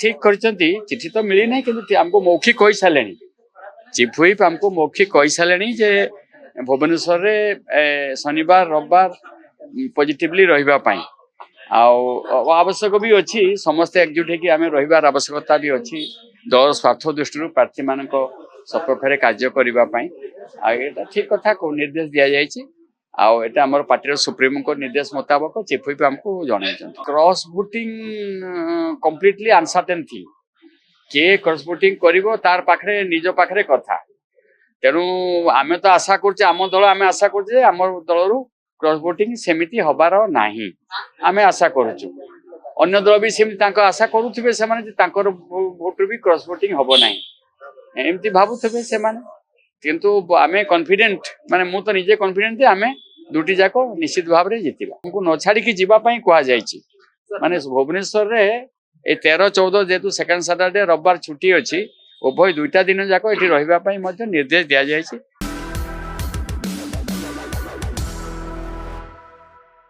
ठीक कर चिठी तो मिली ना कि आमको मौखिक कही सारे चीफ व्हिप आमको मौखिक कही सारे जे भुवनेश्वर रे शनिवार रविवार पॉजिटिवली रही आवश्यक भी अच्छी समस्ते एकजुट होकर रही आवश्यकता भी अच्छी दल स्वार्थ दृष्टि प्रार्थी मान सपक्ष कार्य करने ठीक कथा को निर्देश दि जाए आम पार्टी सुप्रीमो को निर्देश मुताबक चीफ व्हिप आमको जन क्रॉस वोटिंग कंप्लीटली अनसर्टेन थी किए क्रॉस वोटिंग करिवो तार पाखरे निज पाखरे कथा तेणु आमे तो आशा करछे आम दल आमे आशा करछे आम दलरू क्रॉस वोटिंग सेमिति हबार नाही आमे आशा करूछु अन्य दल भी सेमिति तांको आशा करूथिबे से माने तांकर वोट भी क्रॉस वोटिंग हबो नाही एमति भाबुथिबे से माने किंतु आमे कॉन्फिडेंट माने मु तो निजे कॉन्फिडेंट आमे दुटी जाको निश्चित भाव रे जितिबा हमको न छाड़ी की जीवा पई कोआ जायछि माने भुवनेश्वर रे ए 13 14 जेतु सेकंड सैटरडे रविवार छुट्टी अछि उभय दुईटा दिन जाको एठी रहिबा पई मध्ये निर्देश दिया जायछि।